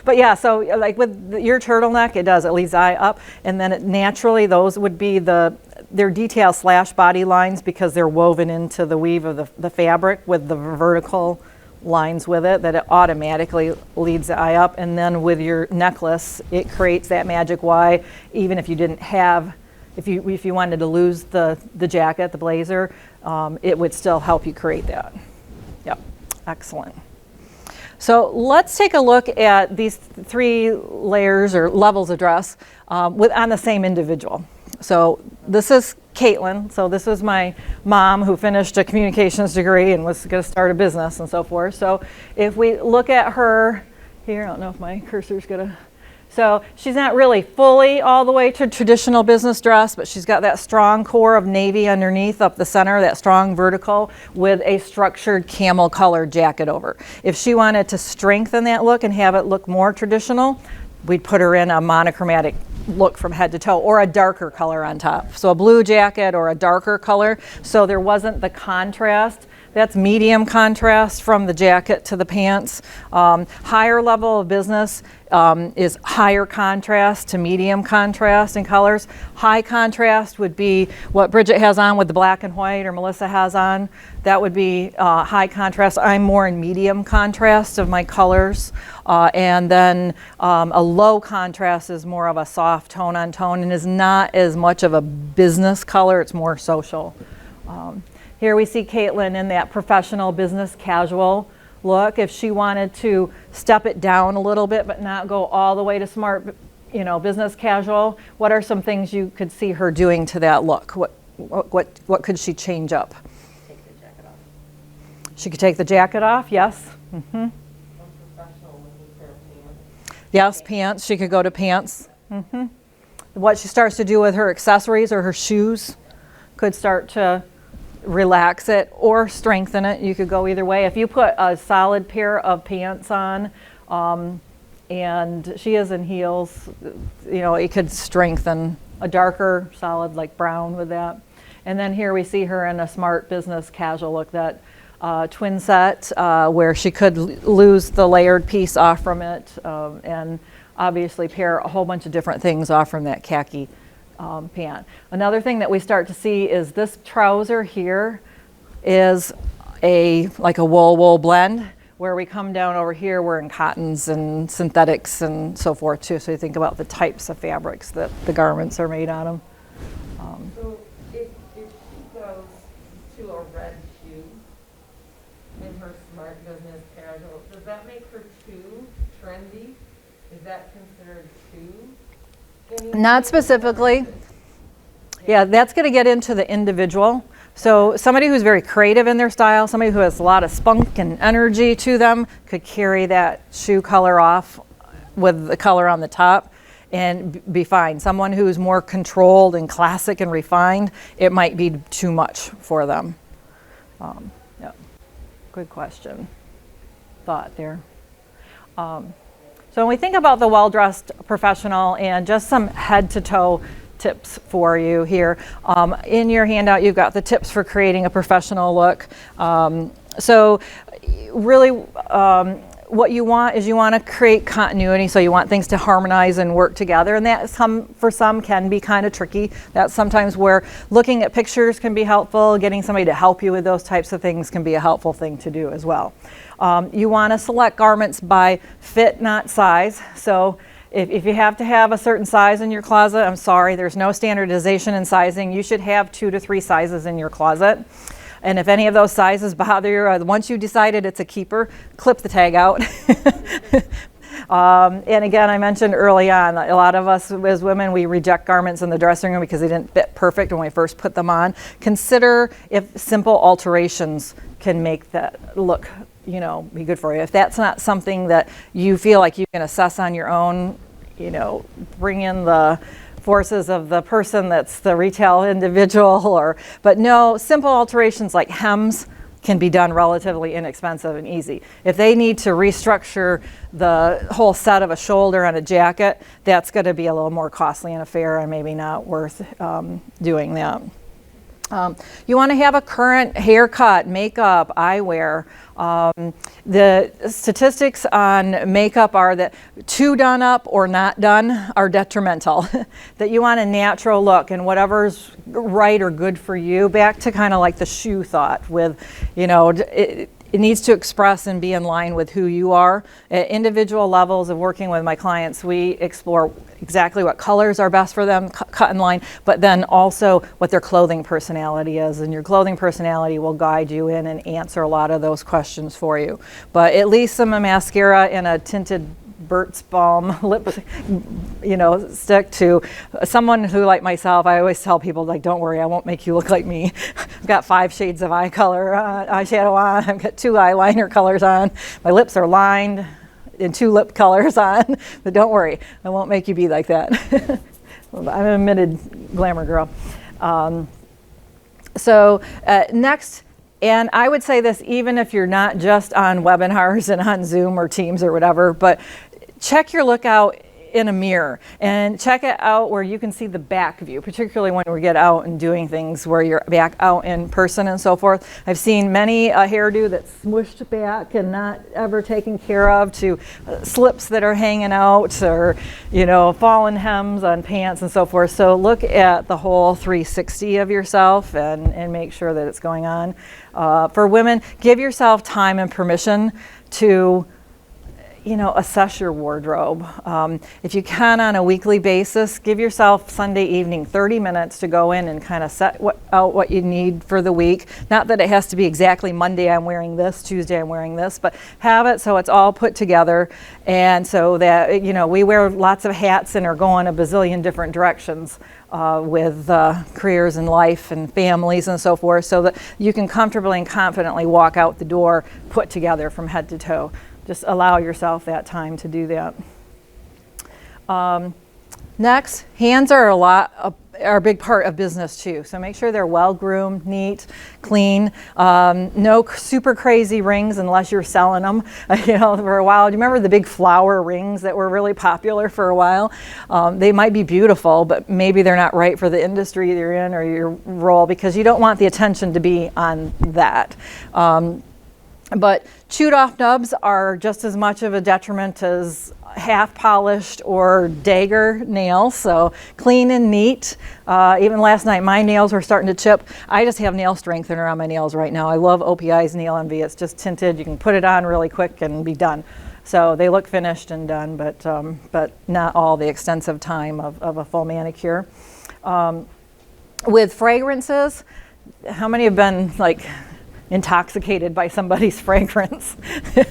but yeah, so like with your turtleneck, it leads eye up, and then naturally those would be their detail / body lines, because they're woven into the weave of the fabric with the vertical lines with it, that it automatically leads the eye up. And then with your necklace, it creates that magic Y, even if you didn't have. If you wanted to lose the jacket, the blazer, it would still help you create that. Yep, excellent. So let's take a look at these 3 layers or levels of dress on the same individual. So this is Caitlin. So this is my mom, who finished a communications degree and was going to start a business and so forth. So if we look at her here, I don't know if my cursor's going to. So she's not really fully all the way to traditional business dress, but she's got that strong core of navy underneath up the center, that strong vertical with a structured camel colored jacket over. If she wanted to strengthen that look and have it look more traditional, we'd put her in a monochromatic look from head to toe, or a darker color on top. So a blue jacket or a darker color, so there wasn't the contrast. That's medium contrast from the jacket to the pants. Higher level of business is higher contrast to medium contrast in colors. High contrast would be what Bridget has on with the black and white, or Melissa has on. That would be high contrast. I'm more in medium contrast of my colors. And then a low contrast is more of a soft tone on tone and is not as much of a business color. It's more social. Here we see Caitlin in that professional business casual look. If she wanted to step it down a little bit but not go all the way to smart, business casual, what are some things you could see her doing to that look? What could she change up? Take the jacket off. She could take the jacket off, yes. Yes, pants. She could go to pants. What she starts to do with her accessories or her shoes could start to relax it or strengthen it. You could go either way. If you put a solid pair of pants on, And she is in heels. You know, it could strengthen a darker solid like brown with that. And then here we see her in a smart business casual look, that twin set where she could lose the layered piece off from it and obviously pair a whole bunch of different things off from that khaki pant. Another thing that we start to see is this trouser here is like a wool blend. Where we come down over here, we're in cottons and synthetics and so forth too. So you think about the types of fabrics that the garments are made out of. So if she goes to a red shoe in her smart business casual, does that make her too trendy? Is that considered too? Not specifically. Yeah, that's going to get into the individual. So somebody who's very creative in their style, somebody who has a lot of spunk and energy to them could carry that shoe color off with the color on the top and be fine. Someone who's more controlled and classic and refined, it might be too much for them. Yeah, good question. Thought there. So when we think about the well-dressed professional and just some head-to-toe tips for you here. In your handout, you've got the tips for creating a professional look. So really what you want is you want to create continuity, so you want things to harmonize and work together, and that for some can be kind of tricky. That's sometimes where looking at pictures can be helpful. Getting somebody to help you with those types of things can be a helpful thing to do as well. You want to select garments by fit, not size. So if you have to have a certain size in your closet, I'm sorry, there's no standardization in sizing. You should have 2 to 3 sizes in your closet. And if any of those sizes bother you, once you decided it's a keeper, clip the tag out. And again, I mentioned early on, a lot of us as women, we reject garments in the dressing room because they didn't fit perfect when we first put them on. Consider if simple alterations can make that look, you know, be good for you. If that's not something that you feel like you can assess on your own, you know, bring in the forces of the person that's the retail individual, but no, simple alterations like hems can be done relatively inexpensive and easy. If they need to restructure the whole set of a shoulder on a jacket, that's going to be a little more costly an affair and maybe not worth doing that. You want to have a current haircut, makeup, eyewear. The statistics on makeup are that too done up or not done are detrimental. That you want a natural look and whatever's right or good for you. Back to kind of like the shoe thought with, you know, it needs to express and be in line with who you are. At individual levels of working with my clients, we explore exactly what colors are best for them, cut in line, but then also what their clothing personality is. And your clothing personality will guide you in and answer a lot of those questions for you. But at least some mascara and a tinted Burt's Balm lip, you know, stick to someone who, like myself, I always tell people, like, don't worry, I won't make you look like me. I've got 5 shades of eyeshadow on. I've got 2 eyeliner colors on. My lips are lined and 2 lip colors on. But don't worry, I won't make you be like that. I'm an admitted glamour girl. Next. And I would say this even if you're not just on webinars and on Zoom or Teams or whatever, but check your look out in a mirror and check it out where you can see the back view, particularly when we get out and doing things where you're back out in person and so forth. I've seen many a hairdo that's smooshed back and not ever taken care of, to slips that are hanging out, or, you know, fallen hems on pants and so forth. So look at the whole 360 of yourself and make sure that it's going on. For women, give yourself time and permission to, you know, assess your wardrobe. If you can on a weekly basis, give yourself Sunday evening 30 minutes to go in and kind of set out what you need for the week. Not that it has to be exactly Monday I'm wearing this, Tuesday I'm wearing this, but have it so it's all put together, and so that, you know, we wear lots of hats and are going a bazillion different directions with careers and life and families and so forth, so that you can comfortably and confidently walk out the door put together from head to toe. Just allow yourself that time to do that. Next, hands are are a big part of business too. So make sure they're well groomed, neat, clean. No super crazy rings unless you're selling them. For a while. Do you remember the big flower rings that were really popular for a while? They might be beautiful, but maybe they're not right for the industry you're in or your role, because you don't want the attention to be on that. But chewed off nubs are just as much of a detriment as half polished or dagger nails. So clean and neat. Even last night, my nails were starting to chip. I just have nail strengthener on my nails right now. I love OPI's Nail Envy. It's just tinted. You can put it on really quick and be done. So they look finished and done, but not all the extensive time of a full manicure. With fragrances, how many have been like intoxicated by somebody's fragrance? You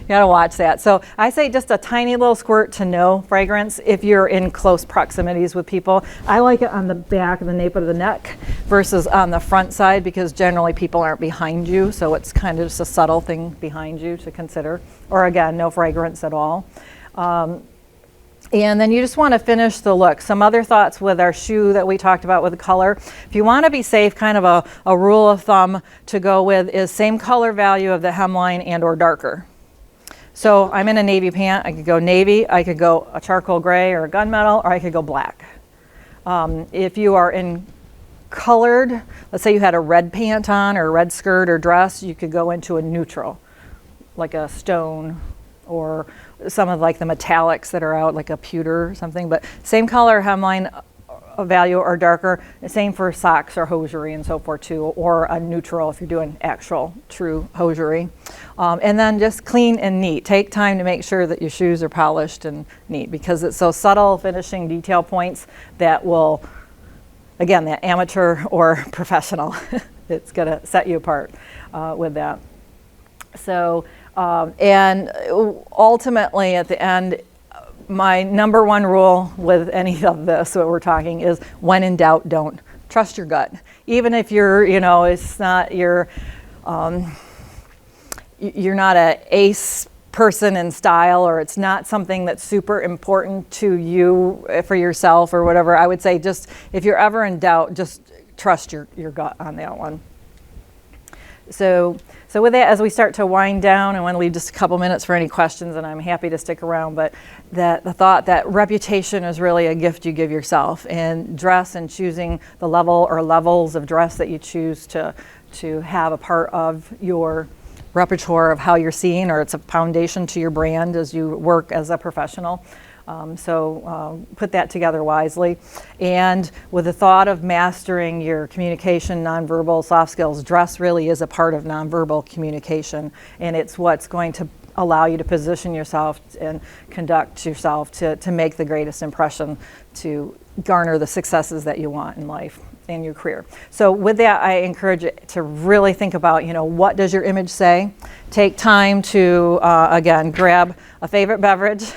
gotta watch that. So I say just a tiny little squirt to no fragrance if you're in close proximities with people. I like it on the back of the nape of the neck versus on the front side, because generally people aren't behind you, so it's kind of just a subtle thing behind you to consider. Or again, no fragrance at all. And then you just want to finish the look. Some other thoughts with our shoe that we talked about with the color. If you want to be safe, kind of a rule of thumb to go with is same color value of the hemline and or darker. So I'm in a navy pant. I could go navy, I could go a charcoal gray or a gunmetal, or I could go black. If you are in colored, let's say you had a red pant on or a red skirt or dress, you could go into a neutral, like a stone or some of like the metallics that are out, like a pewter or something, but same color hemline value or darker. Same for socks or hosiery and so forth too, or a neutral if you're doing actual true hosiery. And then just clean and neat. Take time to make sure that your shoes are polished and neat, because it's those subtle finishing detail points that will, again, that amateur or professional, it's gonna set you apart with that. So, and ultimately at the end, my number one rule with any of this, what we're talking, is when in doubt, don't. Trust your gut. Even if you're, it's not you're not an ace person in style, or it's not something that's super important to you for yourself or whatever, I would say just, if you're ever in doubt, just trust your gut on that one. So with that, as we start to wind down, I want to leave just a couple minutes for any questions, and I'm happy to stick around, but the thought that reputation is really a gift you give yourself, and dress and choosing the level or levels of dress that you choose to have a part of your repertoire of how you're seen, or it's a foundation to your brand as you work as a professional. So put that together wisely. And with the thought of mastering your communication, nonverbal, soft skills, dress really is a part of nonverbal communication. And it's what's going to allow you to position yourself and conduct yourself to make the greatest impression, to garner the successes that you want in life and your career. So with that, I encourage you to really think about, what does your image say? Take time to, again, grab a favorite beverage,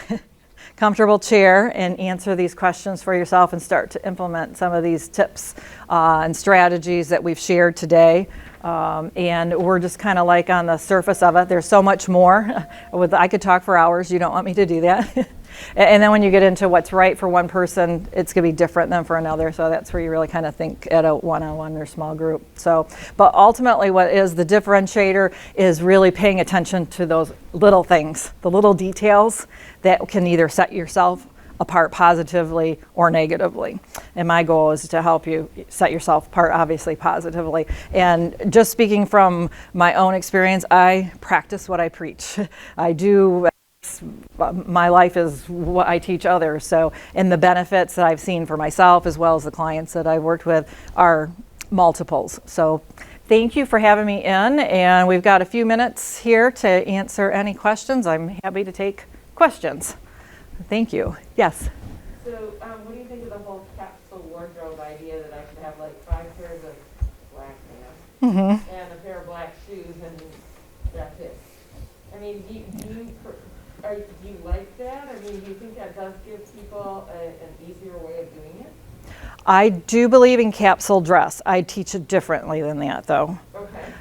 comfortable chair, and answer these questions for yourself and start to implement some of these tips and strategies that we've shared today. And we're just kind of like on the surface of it. There's so much more. I could talk for hours. You don't want me to do that. And then when you get into what's right for one person, it's going to be different than for another. So that's where you really kind of think at a one-on-one or small group. So, but ultimately what is the differentiator is really paying attention to those little things, the little details that can either set yourself apart positively or negatively. And my goal is to help you set yourself apart, obviously positively. And just speaking from my own experience, I practice what I preach. I do. My life is what I teach others. So, and the benefits that I've seen for myself as well as the clients that I've worked with are multiples. So thank you for having me in, and we've got a few minutes here to answer any questions. I'm happy to take questions. Thank you. Yes? So what do you think of the whole capsule wardrobe idea, that I could have like 5 pairs of black pants and a pair of black shoes, and that's it? I mean, do you like that? I mean, do you think that does give people an easier way of doing it? I do believe in capsule dress. I teach it differently than that, though. Okay.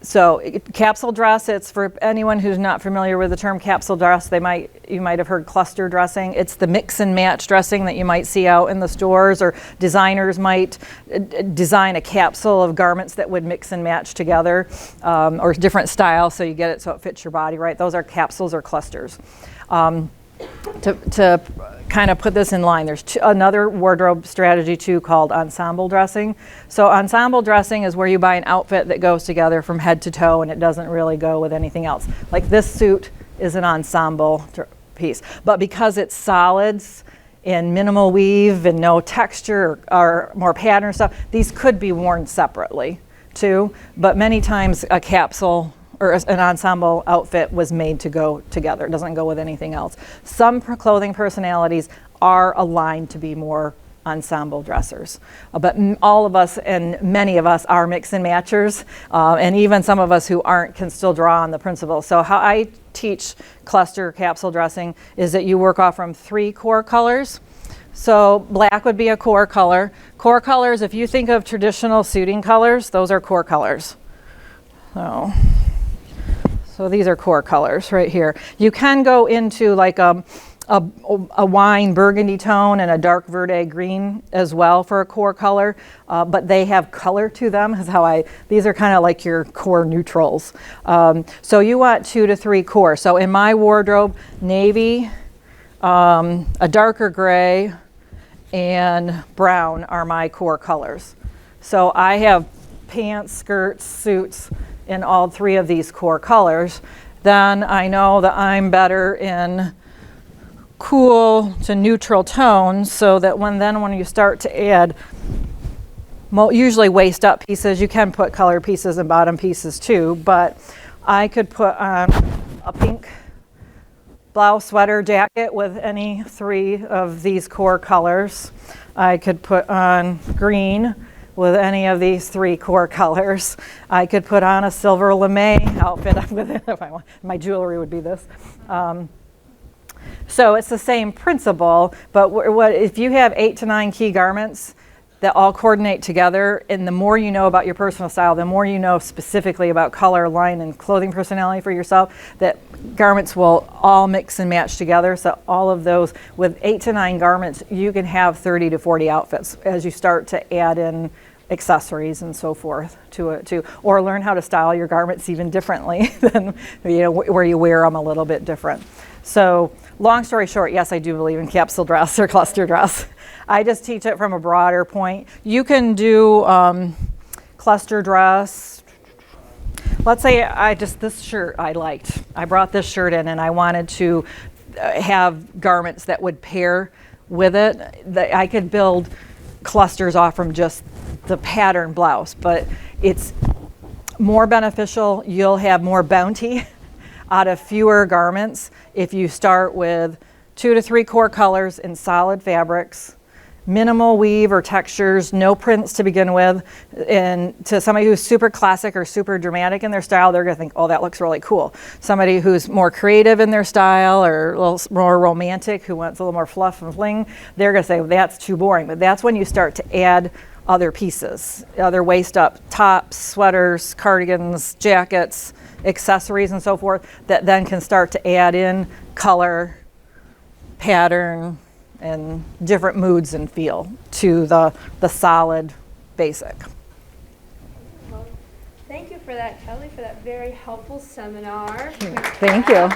So capsule dress, it's for anyone who's not familiar with the term capsule dress, you might have heard cluster dressing. It's the mix and match dressing that you might see out in the stores, or designers might design a capsule of garments that would mix and match together, or different styles so you get it so it fits your body right. Those are capsules or clusters. To kind of put this in line, there's another wardrobe strategy too called ensemble dressing. So ensemble dressing is where you buy an outfit that goes together from head to toe and it doesn't really go with anything else. Like this suit is an ensemble piece, but because it's solids and minimal weave and no texture or more pattern stuff, these could be worn separately too, but many times a capsule or an ensemble outfit was made to go together. It doesn't go with anything else. Some clothing personalities are aligned to be more ensemble dressers, but all of us and many of us are mix and matchers, and even some of us who aren't can still draw on the principle. So how I teach cluster capsule dressing is that you work off from 3 core colors. So black would be a core color. Core colors, if you think of traditional suiting colors, those are core colors. So these are core colors right here. You can go into like a wine burgundy tone and a dark verde green as well for a core color, but they have color to them. Is how these are kind of like your core neutrals. So you want 2 to 3 core. So in my wardrobe, navy, a darker gray, and brown are my core colors. So I have pants, skirts, suits in all 3 of these core colors. Then I know that I'm better in cool to neutral tones, so that when you start to add usually waist up pieces, you can put color pieces and bottom pieces too, but I could put on a pink blouse, sweater, jacket with any 3 of these core colors. I could put on green with any of these 3 core colors. I could put on a silver lame outfit with it if I want. My jewelry would be this. So it's the same principle, but if you have 8 to 9 key garments that all coordinate together, and the more you know about your personal style, the more you know specifically about color, line, and clothing personality for yourself, that garments will all mix and match together. So all of those, with 8 to 9 garments, you can have 30 to 40 outfits as you start to add in accessories and so forth to it too, or learn how to style your garments even differently than where you wear them a little bit different. So long story short, yes, I do believe in capsule dress or cluster dress. I just teach it from a broader point. You can do cluster dress. Let's say this shirt I liked. I brought this shirt in and I wanted to have garments that would pair with it. That I could build clusters off from just the pattern blouse, but it's more beneficial. You'll have more bounty out of fewer garments if you start with 2 to 3 core colors in solid fabrics, minimal weave or textures, no prints to begin with. And to somebody who's super classic or super dramatic in their style, they're gonna think, oh, that looks really cool. Somebody who's more creative in their style or a little more romantic, who wants a little more fluff and fling, they're gonna say, well, that's too boring. But that's when you start to add other pieces, other waist up tops, sweaters, cardigans, jackets, accessories and so forth, that then can start to add in color, pattern, and different moods and feel to the solid basic. Well, thank you for that, Kelly, for that very helpful seminar. Thank you.